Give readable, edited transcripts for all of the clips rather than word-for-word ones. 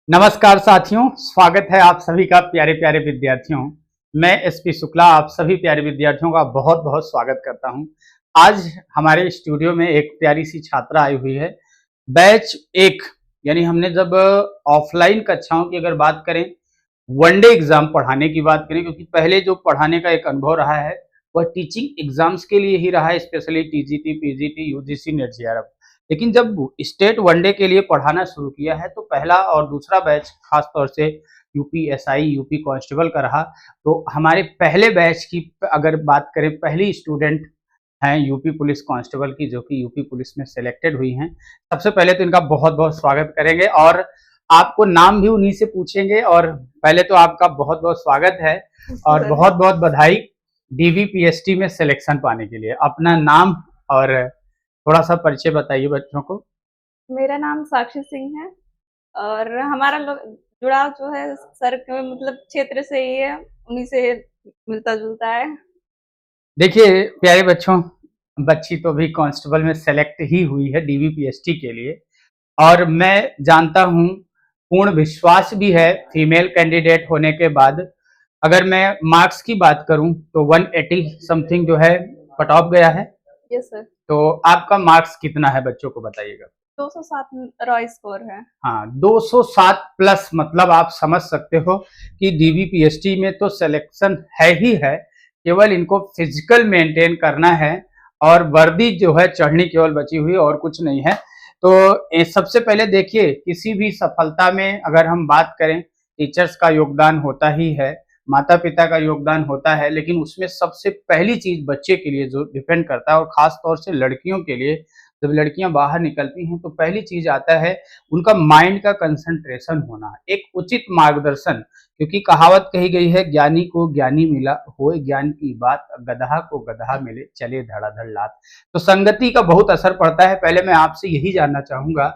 नमस्कार साथियों, स्वागत है आप सभी का प्यारे प्यारे विद्यार्थियों। मैं एसपी शुक्ला आप सभी प्यारे विद्यार्थियों का बहुत बहुत स्वागत करता हूं। आज हमारे स्टूडियो में एक प्यारी सी छात्रा आई हुई है। बैच 1 यानी हमने जब ऑफलाइन कक्षाओं की अगर बात करें, वनडे एग्जाम पढ़ाने की बात करें, क्योंकि पहले जो पढ़ाने का एक अनुभव रहा है वह टीचिंग एग्जाम्स के लिए ही रहा है, specially TGT, PGT, UGC, net JRF. लेकिन जब स्टेट वनडे के लिए पढ़ाना शुरू किया है तो पहला और दूसरा बैच खास तौर से यूपी एसआई, यूपी कांस्टेबल का रहा। तो हमारे पहले बैच की अगर बात करें, पहली स्टूडेंट हैं यूपी पुलिस कांस्टेबल की, जो कि यूपी पुलिस में सिलेक्टेड हुई हैं। सबसे पहले तो इनका बहुत बहुत स्वागत करेंगे और आपको नाम भी उन्हीं से पूछेंगे। और पहले तो आपका बहुत बहुत स्वागत है और बहुत बहुत बधाई डीवीपीएसटी में सिलेक्शन पाने के लिए। अपना नाम और थोड़ा सा परिचय बताइए बच्चों को। मेरा नाम साक्षी सिंह है और हमारा जुड़ाव जो है सर के मतलब क्षेत्र से ही है, उन्हीं से मिलता जुलता है। देखिए प्यारे बच्चों, बच्ची तो भी कांस्टेबल में सेलेक्ट ही हुई है डीवीपीएसटी के लिए, और मैं जानता हूं, पूर्ण विश्वास भी है फीमेल कैंडिडेट होने के बाद। अगर मैं मार्क्स की बात करूं तो 180 समथिंग जो है कट ऑफ गया है। Yes sir. तो आपका मार्क्स कितना है बच्चों को बताइएगा। 207 रॉय स्कोर है। हाँ, 207 प्लस, मतलब आप समझ सकते हो कि डीवीपीएसटी में तो सिलेक्शन है ही है, केवल इनको फिजिकल मेंटेन करना है और वर्दी जो है चढ़नी केवल बची हुई, और कुछ नहीं है। तो सबसे पहले देखिए, किसी भी सफलता में अगर हम बात करें, टीचर्स का योगदान होता ही है, माता पिता का योगदान होता है, लेकिन उसमें सबसे पहली चीज बच्चे के लिए जो डिपेंड करता है, और खास तौर से लड़कियों के लिए, जब लड़कियां बाहर निकलती हैं तो पहली चीज आता है उनका माइंड का कंसंट्रेशन होना, एक उचित मार्गदर्शन। क्योंकि कहावत कही गई है, ज्ञानी को ज्ञानी मिला होए ज्ञान की बात, गदहा को गदहा मिले चले धड़ाधड़ लात। तो संगति का बहुत असर पड़ता है। पहले मैं आपसे यही जानना चाहूंगा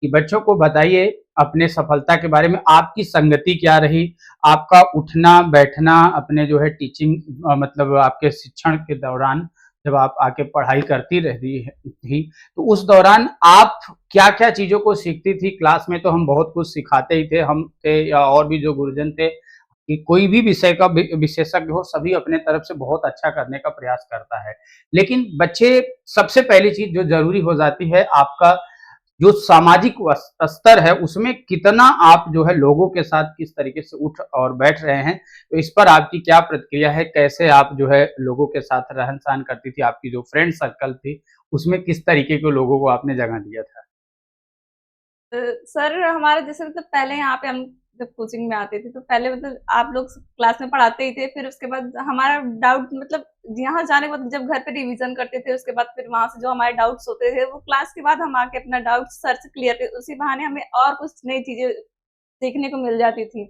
कि बच्चों को बताइए अपने सफलता के बारे में, आपकी संगति क्या रही, आपका उठना बैठना अपने जो है टीचिंग मतलब आपके शिक्षण के दौरान, जब आप आके पढ़ाई करती रहती थी तो उस दौरान आप क्या क्या चीजों को सीखती थी। क्लास में तो हम बहुत कुछ सिखाते ही थे, हम थे या और भी जो गुरुजन थे, कि कोई भी विषय का विशेषज्ञ हो, सभी अपने तरफ से बहुत अच्छा करने का प्रयास करता है। लेकिन बच्चे, सबसे पहली चीज जो जरूरी हो जाती है, आपका जो सामाजिक स्तर है उसमें कितना आप जो है लोगों के साथ किस तरीके से उठ और बैठ रहे हैं। तो इस पर आपकी क्या प्रतिक्रिया है, कैसे आप जो है लोगों के साथ रहन सहन करती थी, आपकी जो फ्रेंड सर्कल थी उसमें किस तरीके के लोगों को आपने जगह दिया था। सर हमारा जैसे मतलब पहले यहाँ पे हम जब कोचिंग में आते थे तो पहले मतलब आप लोग क्लास में पढ़ाते ही थे, फिर उसके बाद हमारा डाउट मतलब यहाँ जाने के बाद जब घर पे रिवीजन करते थे, उसके बाद फिर वहां से जो हमारे डाउट्स होते थे वो क्लास के बाद हम आके अपना डाउट सर से क्लियर करते, उसी बहाने हमें और कुछ नई चीजें सीखने को मिल जाती थी।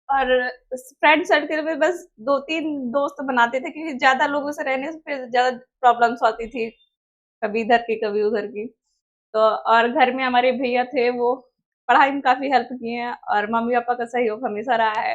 और फ्रेंड सर्कल में बस 2-3 दोस्त बनाते थे, क्योंकि ज्यादा लोगों से रहने से फिर ज्यादा प्रॉब्लम्स आती थी, कभी इधर की कभी उधर की। तो और घर में हमारे भैया थे, वो पढ़ाई में काफी हेल्प किए हैं और मम्मी पापा का सहयोग हमेशा रहा है।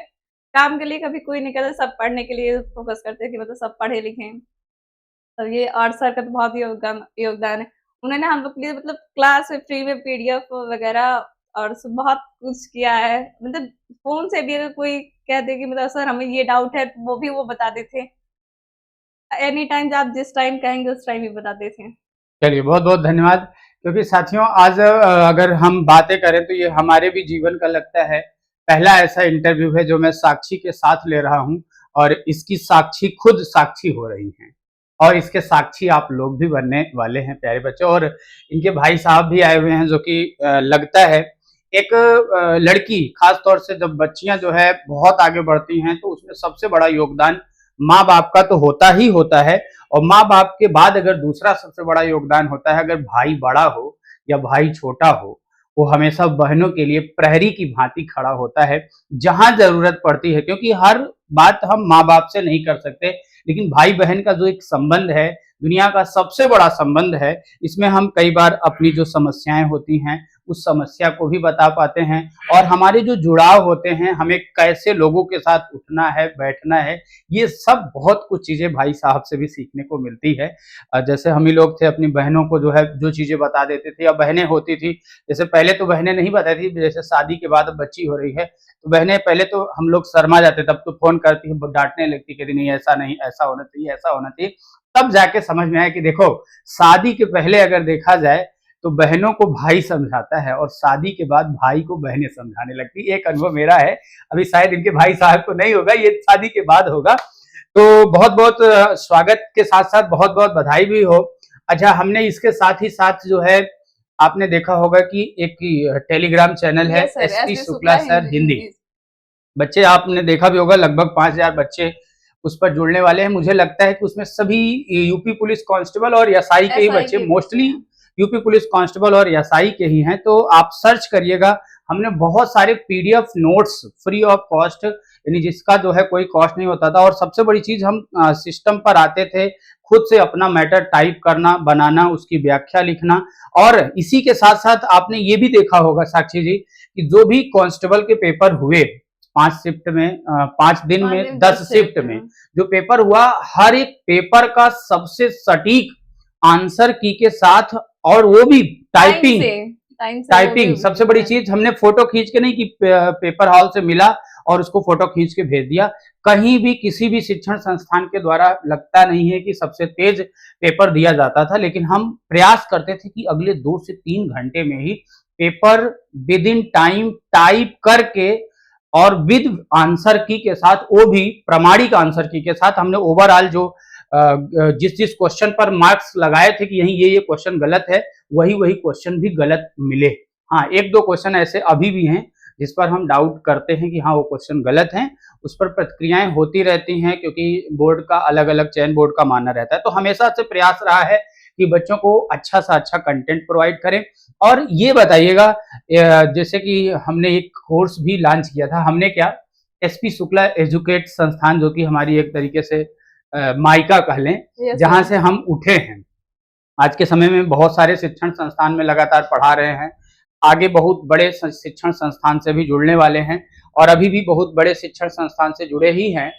काम के लिए कभी कोई नहीं कहता, सब पढ़ने के लिए फोकस करते हैं कि मतलब सब पढ़े लिखें। तो ये और सर का तो बहुत योगदान योगदान है। उन्होंने हम लोग के लिए मतलब क्लास में फ्री में पीडीएफ वगैरह और बहुत कुछ किया है। मतलब फोन से भी अगर कोई कह दे कि मतलब सर हमें ये डाउट है, तो वो भी वो बताते थे। एनी टाइम आप जिस टाइम कहेंगे उस टाइम ही बताते थे। चलिए बहुत बहुत धन्यवाद। क्योंकि साथियों, आज अगर हम बातें करें तो ये हमारे भी जीवन का लगता है पहला ऐसा इंटरव्यू है जो मैं साक्षी के साथ ले रहा हूं, और इसकी साक्षी खुद साक्षी हो रही हैं, और इसके साक्षी आप लोग भी बनने वाले हैं प्यारे बच्चों। और इनके भाई साहब भी आए हुए हैं, जो कि लगता है एक लड़की, खास तौर से जब बच्चियां जो है बहुत आगे बढ़ती हैं तो उसमें सबसे बड़ा योगदान माँ बाप का तो होता ही होता है, और माँ बाप के बाद अगर दूसरा सबसे बड़ा योगदान होता है, अगर भाई बड़ा हो या भाई छोटा हो, वो हमेशा बहनों के लिए प्रहरी की भांति खड़ा होता है जहां जरूरत पड़ती है। क्योंकि हर बात हम माँ बाप से नहीं कर सकते, लेकिन भाई बहन का जो एक संबंध है, दुनिया का सबसे बड़ा संबंध है, इसमें हम कई बार अपनी जो समस्याएं होती हैं उस समस्या को भी बता पाते हैं, और हमारे जो जुड़ाव होते हैं, हमें कैसे लोगों के साथ उठना है, बैठना है, ये सब बहुत कुछ चीजें भाई साहब से भी सीखने को मिलती है। जैसे हम ही लोग थे, अपनी बहनों को जो है जो चीजें बता देते थे, या बहनें होती थी, जैसे पहले तो बहनें नहीं बताती थी, जैसे शादी के बाद बच्ची हो रही है तो बहनें, पहले तो हम लोग शर्मा जाते, तब तो फोन करती है, डांटने लगती, कहती नहीं ऐसा नहीं, ऐसा होना चाहिए, ऐसा होना चाहिए। तब जाके समझ में आया कि देखो, शादी के पहले अगर देखा जाए तो बहनों को भाई समझाता है, और शादी के बाद भाई को बहनें समझाने लगती। एक अनुभव मेरा है, अभी शायद इनके भाई साहब को नहीं होगा, ये शादी के बाद होगा। तो बहुत बहुत स्वागत के साथ साथ बहुत बहुत बधाई भी हो। अच्छा, हमने इसके साथ ही साथ जो है, आपने देखा होगा कि एक टेलीग्राम चैनल है, एसपी शुक्ला सर हिंदी। बच्चे, आपने देखा भी होगा, लगभग 5000 बच्चे उस पर जुड़ने वाले हैं। मुझे लगता है कि उसमें सभी यूपी पुलिस कांस्टेबल और एसआई के ही बच्चे, मोस्टली यूपी पुलिस कांस्टेबल और एसआई के ही हैं। तो आप सर्च करिएगा, हमने बहुत सारे PDF notes free of cost, यानी जिसका जो है कोई कॉस्ट नहीं होता था। और सबसे बड़ी चीज, हम सिस्टम पर आते थे, खुद से अपना मैटर टाइप करना, बनाना, उसकी व्याख्या लिखना। और इसी के साथ साथ आपने ये भी देखा होगा साक्षी जी, कि जो भी कांस्टेबल के पेपर हुए 5 शिफ्ट में, 5 दिन में 10 शिफ्ट में जो पेपर हुआ, हर एक पेपर का सबसे सटीक आंसर की के साथ, और वो भी टाइपिंग सबसे बड़ी चीज, हमने फोटो खींच के नहीं कि पेपर हॉल से मिला और उसको फोटो खींच के भेज दिया। कहीं भी किसी भी शिक्षण संस्थान के द्वारा लगता नहीं है कि सबसे तेज पेपर दिया जाता था, लेकिन हम प्रयास करते थे कि अगले 2 से 3 घंटे में ही paper within time type करके, और विद आंसर की के साथ, वो भी प्रमाणिक आंसर की के साथ, हमने ओवरऑल जो जिस जिस क्वेश्चन पर मार्क्स लगाए थे कि यही ये क्वेश्चन गलत है, वही क्वेश्चन भी गलत मिले। हाँ, 1-2 क्वेश्चन ऐसे अभी भी हैं जिस पर हम डाउट करते हैं कि हाँ वो क्वेश्चन गलत हैं, उस पर प्रतिक्रियाएं होती रहती हैं, क्योंकि बोर्ड का अलग अलग, चयन बोर्ड का मानना रहता है। तो हमेशा से प्रयास रहा है कि बच्चों को अच्छा सा अच्छा कंटेंट प्रोवाइड करें। और ये बताइएगा, जैसे कि हमने एक कोर्स भी लॉन्च किया था, हमने क्या, एसपी शुक्ला एजुकेट संस्थान, जो कि हमारी एक तरीके से माइका कह लें, जहां से हम उठे हैं। आज के समय में बहुत सारे शिक्षण संस्थान में लगातार पढ़ा रहे हैं, आगे बहुत बड़े शिक्षण संस्थान से भी जुड़ने वाले हैं, और अभी भी बहुत बड़े शिक्षण संस्थान से जुड़े ही हैं।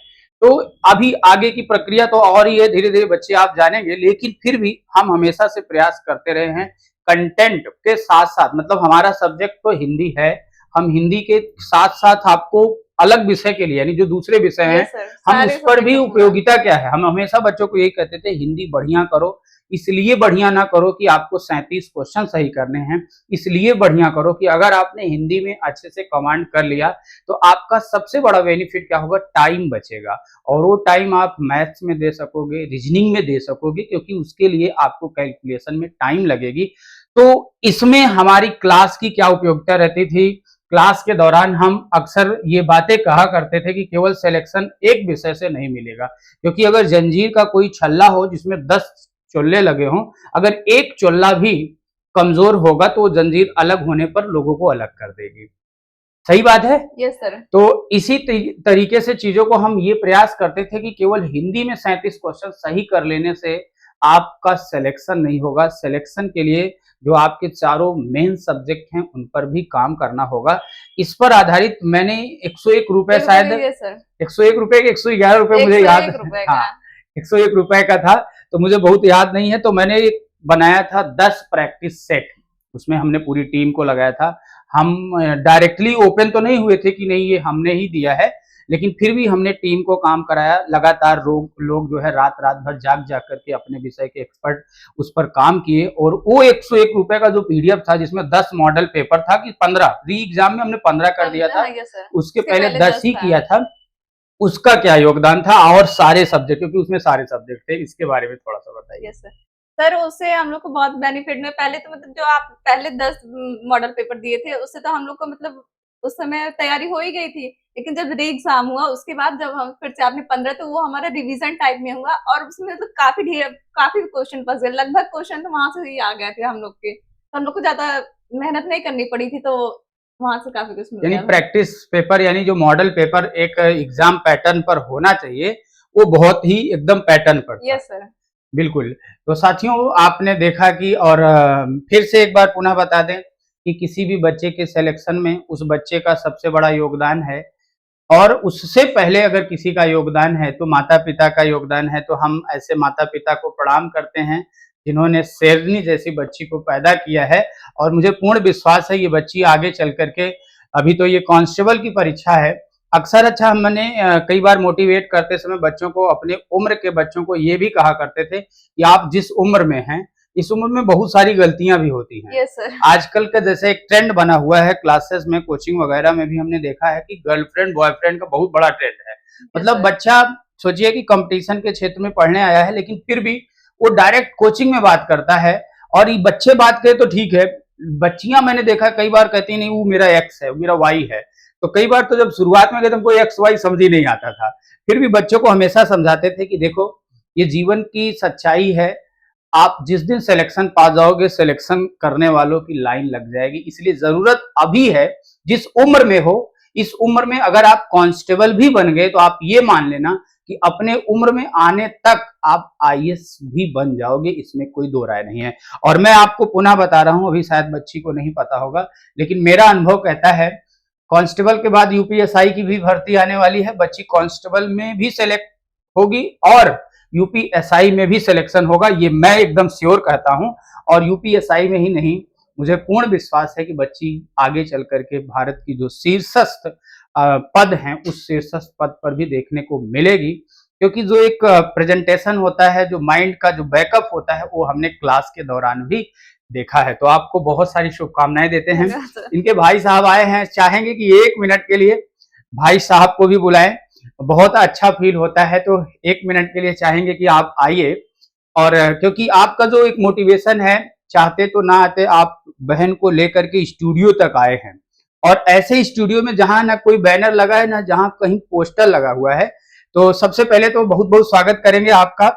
तो अभी आगे की प्रक्रिया तो और ही है, धीरे धीरे बच्चे आप जानेंगे, लेकिन फिर भी हम हमेशा से प्रयास करते रहे हैं कंटेंट के साथ साथ, मतलब हमारा सब्जेक्ट तो हिंदी है, हम हिंदी के साथ साथ आपको अलग विषय के लिए, यानी जो दूसरे विषय हैं, हम उस पर भी उपयोगिता क्या है, हम हमेशा बच्चों को यही कहते थे, हिंदी बढ़िया करो। इसलिए बढ़िया ना करो कि आपको 37 क्वेश्चन सही करने हैं, इसलिए बढ़िया करो कि अगर आपने हिंदी में अच्छे से कमांड कर लिया तो आपका सबसे बड़ा बेनिफिट क्या होगा, टाइम बचेगा, और वो टाइम आप मैथ्स में दे सकोगे, रीजनिंग में दे सकोगे, क्योंकि उसके लिए आपको कैलकुलेशन में टाइम लगेगी। तो इसमें हमारी क्लास की क्या उपयोगिता रहती थी, क्लास के दौरान हम अक्सर ये बातें कहा करते थे कि केवल सिलेक्शन एक विषय से नहीं मिलेगा, क्योंकि अगर जंजीर का कोई छल्ला हो जिसमें 10 चोल्ले लगे हों, अगर एक चोल्ला भी कमजोर होगा तो वो जंजीर अलग होने पर लोगों को अलग कर देगी। सही बात है? Yes sir. तो इसी तरीके से चीजों को हम ये प्रयास करते थे कि केवल हिंदी में 37 क्वेश्चन सही कर लेने से आपका सिलेक्शन नहीं होगा। सिलेक्शन के लिए जो आपके चारों मेन सब्जेक्ट हैं उन पर भी काम करना होगा। इस पर आधारित मैंने 101 रुपए, शायद 101 रुपए के 111 रुपए मुझे याद, हाँ 101 रुपए का था, तो मुझे बहुत याद नहीं है। तो मैंने एक बनाया था 10 प्रैक्टिस सेट, उसमें हमने पूरी टीम को लगाया था। हम डायरेक्टली ओपन तो नहीं हुए थे कि नहीं ये हमने ही दिया है, लेकिन फिर भी हमने टीम को काम कराया। लगातार लोग जो है रात भर जाग करके अपने विषय के एक्सपर्ट उस पर काम किए, और वो 101 रुपए का जो पीडीएफ था जिसमें 10 मॉडल पेपर था, कि 15 री एग्जाम में हमने 15 कर दिया था, उसके पहले 10 ही किया था, उसका क्या योगदान था, और सारे सब्जेक्ट, क्योंकि उसमें सारे सब्जेक्ट थे, इसके बारे में थोड़ा सा बताइए। सर उससे हम लोग को बहुत बेनिफिट में, पहले तो मतलब जो आप पहले 10 मॉडल पेपर दिए थे उससे तो हम लोग को मतलब उस समय तैयारी हो ही गई थी, लेकिन जब री एग्जाम हुआ उसके बाद जब हम फिर से आपने 15, तो वो हमारा रिवीजन टाइप में हुआ, और उसमें मतलब काफी क्वेश्चन फंस गए, लगभग क्वेश्चन तो वहां से ही आ गए थे हम लोग के, तो हम लोग को ज्यादा मेहनत नहीं करनी पड़ी थी, तो वहां से काफी कुछ मिला। यानी प्रैक्टिस पेपर, यानी जो मॉडल पेपर एक एग्जाम पैटर्न पर होना चाहिए, वो बहुत ही एकदम पैटर्न पर। यस सर, बिल्कुल। तो साथियों, आपने देखा कि, और फिर से एक बार पुनः बता दें कि किसी भी बच्चे के सिलेक्शन में उस बच्चे का सबसे बड़ा योगदान है, और उससे पहले अगर किसी का योगदान है तो माता-पिता का योगदान है। तो हम ऐसे माता-पिता को प्रणाम करते हैं, जिन्होंने शेरनी जैसी बच्ची को पैदा किया है, और मुझे पूर्ण विश्वास है ये बच्ची आगे चल कर के, अभी तो ये कांस्टेबल की परीक्षा है। अक्सर अच्छा हमने कई बार मोटिवेट करते समय बच्चों को, अपने उम्र के बच्चों को ये भी कहा करते थे कि आप जिस उम्र में हैं, इस उम्र में बहुत सारी गलतियाँ भी होती हैं। Yes sir. आजकल का जैसे एक ट्रेंड बना हुआ है क्लासेस में, कोचिंग वगैरह में भी हमने देखा है कि गर्लफ्रेंड बॉयफ्रेंड का बहुत बड़ा ट्रेंड है। यस मतलब सर। बच्चा सोचिए कि कंपटीशन के क्षेत्र में पढ़ने आया है, लेकिन फिर भी वो डायरेक्ट कोचिंग में बात करता है। और ये बच्चे बात करें तो ठीक है, बच्चियां मैंने देखा कई बार कहती नहीं वो मेरा एक्स है, वो मेरा वाई है। तो कई बार तो जब शुरुआत में गए तो हमको एक्स वाई समझ ही नहीं आता था, फिर भी बच्चों को हमेशा समझाते थे कि देखो ये जीवन की सच्चाई है, आप जिस दिन सिलेक्शन पा जाओगे, सिलेक्शन करने वालों की लाइन लग जाएगी। इसलिए जरूरत अभी है, जिस उम्र में हो, इस उम्र में अगर आप कांस्टेबल भी बन गए तो आप ये मान लेना कि अपने उम्र में आने तक आप आईएएस भी बन जाओगे, इसमें कोई दो राय नहीं है। और मैं आपको पुनः बता रहा हूं, अभी शायद बच्ची को नहीं पता होगा, लेकिन मेरा अनुभव कहता है कांस्टेबल के बाद यूपीएसआई की भी भर्ती आने वाली है। बच्ची कांस्टेबल में भी सेलेक्ट होगी और यूपीएसआई में भी सिलेक्शन होगा, ये मैं एकदम श्योर कहता हूं। और यूपीएसआई में ही नहीं, मुझे पूर्ण विश्वास है कि बच्ची आगे चल करके भारत की जो शीर्षस्थ पद हैं, उस शीर्षस्थ पद पर भी देखने को मिलेगी। क्योंकि जो एक प्रेजेंटेशन होता है, जो माइंड का जो बैकअप होता है, वो हमने क्लास के दौरान भी देखा है। तो आपको बहुत सारी शुभकामनाएं देते हैं। धन्यवाद सर। इनके भाई साहब आए हैं, चाहेंगे कि 1 मिनट के लिए भाई साहब को भी बुलाएं, बहुत अच्छा फील होता है। तो 1 मिनट के लिए चाहेंगे कि आप आइए, और क्योंकि आपका जो एक मोटिवेशन है, चाहते तो ना आते, आप बहन को लेकर के स्टूडियो तक आए हैं, और ऐसे स्टूडियो में जहां ना कोई बैनर लगा है, ना जहां कहीं पोस्टर लगा हुआ है। तो सबसे पहले तो बहुत बहुत स्वागत करेंगे आपका।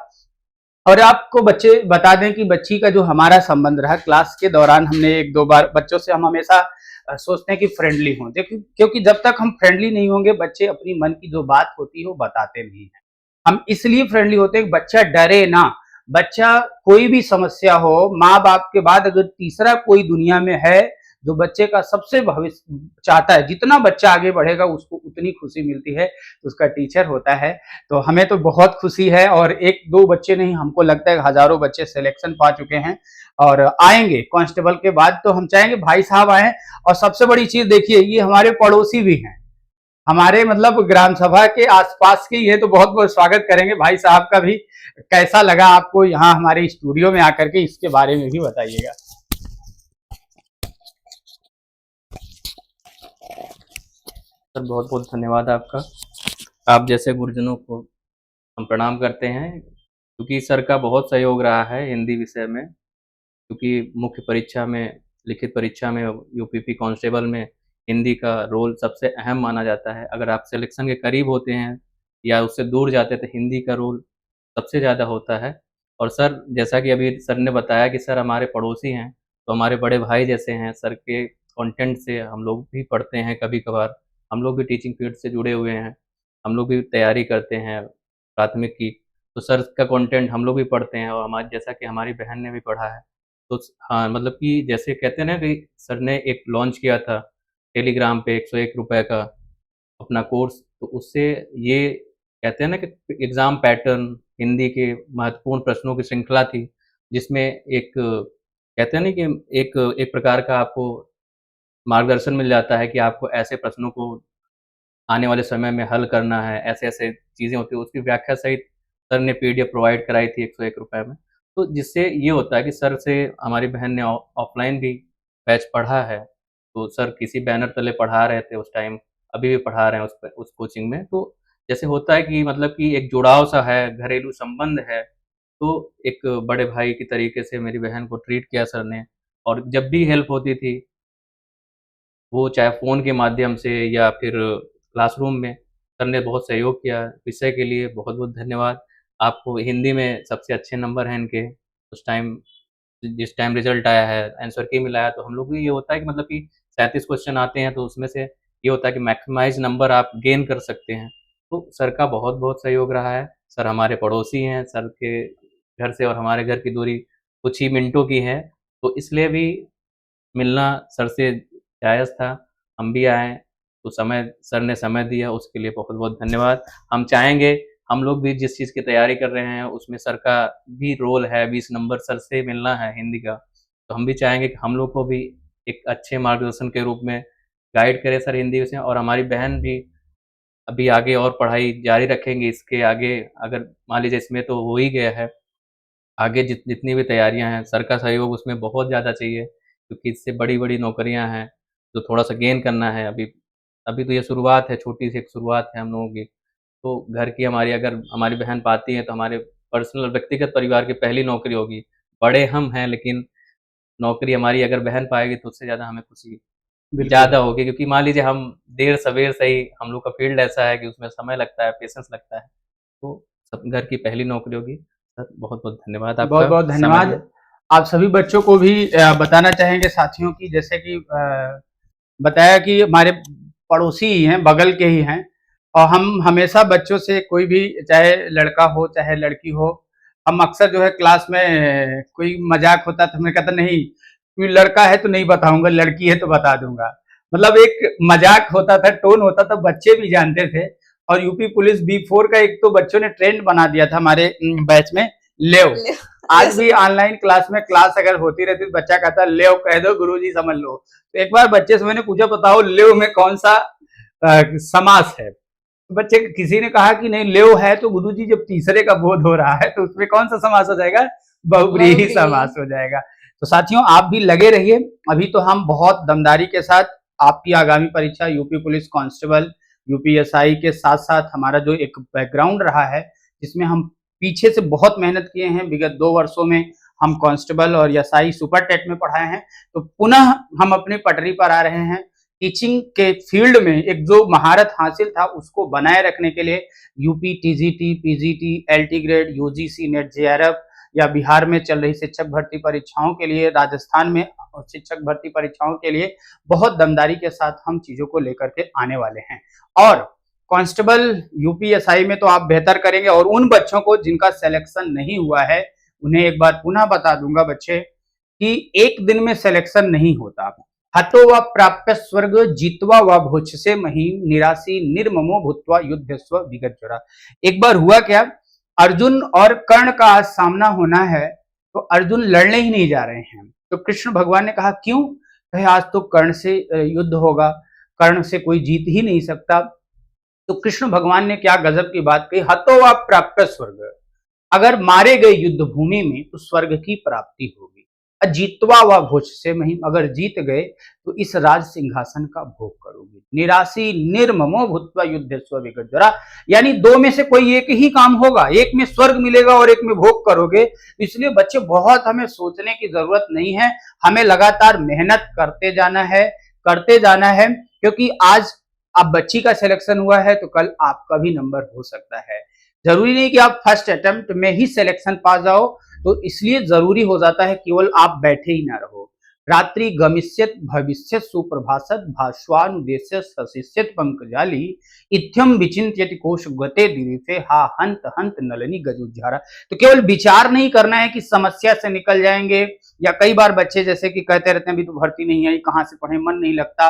और आपको बच्चे बता दें कि बच्ची का जो हमारा संबंध रहा क्लास के दौरान, हमने 1-2 बार बच्चों से, हम हमेशा सोचते हैं कि फ्रेंडली हों, देखिए क्योंकि जब तक हम फ्रेंडली नहीं होंगे, बच्चे अपनी मन की जो बात होती है वो बताते नहीं है। हम इसलिए फ्रेंडली होते हैं कि बच्चा डरे ना। बच्चा कोई भी समस्या हो, माँ बाप के बाद अगर तीसरा कोई दुनिया में है जो बच्चे का सबसे भविष्य चाहता है, जितना बच्चा आगे बढ़ेगा उसको उतनी खुशी मिलती है, तो उसका टीचर होता है। तो हमें तो बहुत खुशी है, और 1-2 बच्चे नहीं, हमको लगता है हजारों बच्चे सिलेक्शन पा चुके हैं और आएंगे कांस्टेबल के बाद। तो हम चाहेंगे भाई साहब आए। और सबसे बड़ी चीज देखिए, ये हमारे पड़ोसी भी हैं, हमारे मतलब ग्राम सभा के आसपास के ही है। तो बहुत बहुत स्वागत करेंगे भाई साहब का भी। कैसा लगा आपको यहाँ हमारे स्टूडियो में आकर के, इसके बारे में भी बताइएगा। सर बहुत बहुत धन्यवाद आपका। आप जैसे गुरुजनों को हम प्रणाम करते हैं, क्योंकि सर का बहुत सहयोग रहा है हिंदी विषय में। क्योंकि मुख्य परीक्षा में, लिखित परीक्षा में, यूपीपी कांस्टेबल में हिंदी का रोल सबसे अहम माना जाता है। अगर आप सिलेक्शन के करीब होते हैं या उससे दूर जाते हैं तो हिंदी का रोल सबसे ज़्यादा होता है। और सर जैसा कि अभी सर ने बताया कि सर हमारे पड़ोसी हैं, तो हमारे बड़े भाई जैसे हैं। सर के कंटेंट से हम लोग भी पढ़ते हैं कभी कभार, हम लोग भी टीचिंग फील्ड से जुड़े हुए हैं, हम लोग भी तैयारी करते हैं प्राथमिक की। तो सर का कंटेंट हम लोग भी पढ़ते हैं, और हमारे जैसा कि हमारी बहन ने भी पढ़ा है। तो हाँ, मतलब कि जैसे कहते हैं ना कि सर ने एक लॉन्च किया था टेलीग्राम पे 101 रुपए का अपना कोर्स, तो उससे ये कहते हैं ना कि एग्ज़ाम पैटर्न, हिंदी के महत्वपूर्ण प्रश्नों की श्रृंखला थी, जिसमें एक कहते हैं ना कि एक एक प्रकार का आपको मार्गदर्शन मिल जाता है कि आपको ऐसे प्रश्नों को आने वाले समय में हल करना है, ऐसे-ऐसे चीज़ें होती हैं, उसकी व्याख्या सहित सर ने पीडीएफ प्रोवाइड कराई थी 101 रुपए में। तो जिससे ये होता है कि सर से हमारी बहन ने ऑफ़लाइन भी बैच पढ़ा है, तो सर किसी बैनर तले पढ़ा रहे थे उस टाइम, अभी भी पढ़ा रहे हैं उस कोचिंग में। तो जैसे होता है कि मतलब कि एक जुड़ाव-सा है, घरेलू संबंध है, तो एक बड़े भाई की तरीके से मेरी बहन को ट्रीट किया सर ने। और जब भी हेल्प होती थी, वो चाहे फ़ोन के माध्यम से या फिर क्लासरूम में, सर ने बहुत सहयोग किया। विषय के लिए बहुत-बहुत धन्यवाद। आपको हिंदी में सबसे अच्छे नंबर हैं इनके, उस टाइम जिस टाइम रिज़ल्ट आया है, आंसर की मिला है, तो हम लोग को ये होता है कि मतलब कि 37 क्वेश्चन आते हैं, तो उसमें से ये होता है कि मैक्सिमाइज़ नंबर आप गेन कर सकते हैं। तो सर का बहुत-बहुत सहयोग रहा है। सर हमारे पड़ोसी हैं, सर के घर से और हमारे घर की दूरी कुछ ही मिनटों की है, तो इसलिए भी मिलना सर से जायज़ था, हम भी आए, तो सर ने समय दिया, उसके लिए बहुत-बहुत धन्यवाद। हम चाहेंगे, हम लोग भी जिस चीज़ की तैयारी कर रहे हैं, उसमें सर का भी रोल है, 20 नंबर सर से मिलना है हिंदी का, तो हम भी चाहेंगे कि हम लोग को भी एक अच्छे मार्गदर्शन के रूप में गाइड करें सर हिंदी विषय, और हमारी बहन भी अभी आगे और पढ़ाई जारी रखेंगे इसके आगे, अगर मान लीजिए इसमें तो हो ही गया है, आगे जितनी भी तैयारियां हैं, सर का सहयोग उसमें बहुत ज़्यादा चाहिए, क्योंकि इससे बड़ी-बड़ी नौकरियां हैं, जो थोड़ा-सा गेन करना है अभी। अभी तो ये शुरुआत है, छोटी-सी एक शुरुआत है हम लोगों की। तो घर की हमारी अगर हमारी बहन पाती है, तो हमारे पर्सनल व्यक्तिगत परिवार की पहली नौकरी होगी। बड़े हम हैं, लेकिन नौकरी हमारी अगर बहन पाएगी, तो उससे ज़्यादा हमें खुशी बिल्कुल। ज़्यादा होगी, क्योंकि मान लीजिए हम देर-सवेर से ही, हम लोग का फ़ील्ड ऐसा है कि उसमें समय लगता है, पेशेंस लगता है। तो सब घर की पहली नौकरी होगी। सर बहुत-बहुत धन्यवाद बहुत आपका बहुत समय धन्यवाद। दिया। आप सभी बच्चों को भी बताना चाहेंगे साथियों की, जैसे कि बताया कि हमारे पड़ोसी ही हैं, बगल के ही हैं, और हम हमेशा बच्चों से, कोई भी चाहे लड़का हो चाहे लड़की हो, हम अक्सर जो है क्लास में कोई मजाक होता तो हमें कहता नहीं, कोई लड़का है तो नहीं बताऊंगा, लड़की है तो बता दूंगा। मतलब एक मजाक होता था, टोन होता था, बच्चे भी जानते थे। और यूपी पुलिस B4 का एक तो बच्चों ने ट्रेंड बना दिया था हमारे बैच में, लेव। आज भी ऑनलाइन क्लास में क्लास अगर होती रहती तो बच्चा कहता लेव कह दो, गुरुजी समझ लो। तो एक बार बच्चे से मैंने पूछा, बताओ लेव में कौन सा समास है? तो बच्चे किसी ने कहा कि नहीं, लेव है तो गुरुजी जब तीसरे का बोध हो रहा है तो उसमें कौन सा समास हो जाएगा? बहुब्रीहि समास हो जाएगा। तो साथियों, आप भी लगे रहिए। अभी तो हम बहुत दमदारी के साथ आपकी आगामी परीक्षा यूपी पुलिस कांस्टेबल, यूपीएसआई के साथ साथ हमारा जो एक बैकग्राउंड रहा है, जिसमें हम पीछे से बहुत मेहनत किए हैं, विगत 2 वर्षों में हम कांस्टेबल और एसआई सुपर टेट में पढ़ाए हैं, तो पुनः हम अपनी पटरी पर आ रहे हैं। टीचिंग के फील्ड में एक जो महारत हासिल था, उसको बनाए रखने के लिए UP TGT, PGT, LT grade, UGC, net, JRF, या बिहार में चल रही शिक्षक भर्ती परीक्षाओं के लिए, राजस्थान में शिक्षक भर्ती परीक्षाओं के लिए बहुत दमदारी के साथ हम चीजों को लेकर के आने वाले हैं। और कांस्टेबल यूपीएसआई में तो आप बेहतर करेंगे, और उन बच्चों को जिनका सिलेक्शन नहीं हुआ है, उन्हें एक बार पुनः बता दूंगा बच्चे, कि एक दिन में सिलेक्शन नहीं होता। हतो व प्राप्य स्वर्ग जीतवा व भोज से महीम निराशी निर्ममो भूतवा युद्ध स्व विगत जोरा। एक बार हुआ क्या, अर्जुन और कर्ण का आज सामना होना है, तो अर्जुन लड़ने ही नहीं जा रहे हैं। तो कृष्ण भगवान ने कहा क्यों? कहे आज तो कर्ण से युद्ध होगा, कर्ण से कोई जीत ही नहीं सकता। तो कृष्ण भगवान ने क्या गजब की बात कही, हतो व प्राप्त स्वर्ग, अगर मारे गए युद्ध भूमि में तो स्वर्ग की प्राप्ति होगी। अजीतवा व भोज से महिम, अगर जीत गए तो इस राज सिंहासन का भोग करोगे। निराशी निर्ममो भूत्वा युद्ध स्व विगत जोरा, यानी दो में से कोई एक ही काम होगा, एक में स्वर्ग मिलेगा और एक में भोग करोगे। इसलिए बच्चे बहुत हमें सोचने की जरूरत नहीं है, हमें लगातार मेहनत करते जाना है, क्योंकि आज अब बच्ची का सिलेक्शन हुआ है तो कल आपका भी नंबर हो सकता है। जरूरी नहीं कि आप फर्स्ट अटेम्प्ट में ही सिलेक्शन पा जाओ, तो इसलिए जरूरी हो जाता है केवल आप बैठे ही ना रहो। रात्रि गमिष्यत भविष्यत सुप्रभासत भाष्वानुदेश्य सशिष्यत पंकजाली इत्यम विचिन्त्यति कोश गते दिविते हा हंत हंत नलनी गजुज्झारा। तो केवल विचार नहीं करना है कि समस्या से निकल जाएंगे, या कई बार बच्चे जैसे कि कहते रहते हैं अभी तो भर्ती नहीं आई, कहाँ से पढ़े, मन नहीं लगता।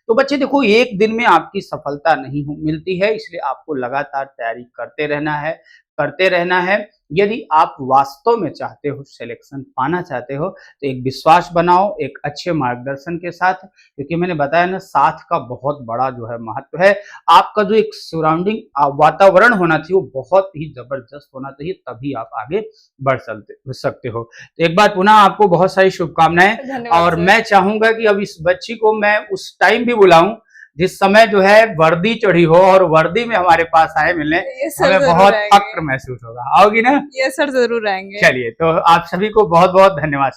तो बच्चे देखो, एक दिन में आपकी सफलता नहीं मिलती है, इसलिए आपको लगातार तैयारी करते रहना है। यदि आप वास्तव में चाहते हो, सिलेक्शन पाना चाहते हो, तो एक विश्वास बनाओ एक अच्छे मार्गदर्शन के साथ, क्योंकि मैंने बताया ना, साथ का बहुत बड़ा जो है महत्व है। आपका जो एक सराउंडिंग वातावरण होना चाहिए वो बहुत ही जबरदस्त होना चाहिए, तभी आप आगे बढ़ सकते हो। तो एक बार पुनः आपको बहुत सारी शुभकामनाएं, और मैं चाहूंगा कि अब इस बच्ची को मैं उस टाइम भी बुलाऊं जिस समय जो है वर्दी चढ़ी हो, और वर्दी में हमारे पास आए मिलने, हमें बहुत फक्र महसूस होगा। आओगी ना? ये सर जरूर आएंगे। चलिए, तो आप सभी को बहुत बहुत धन्यवाद।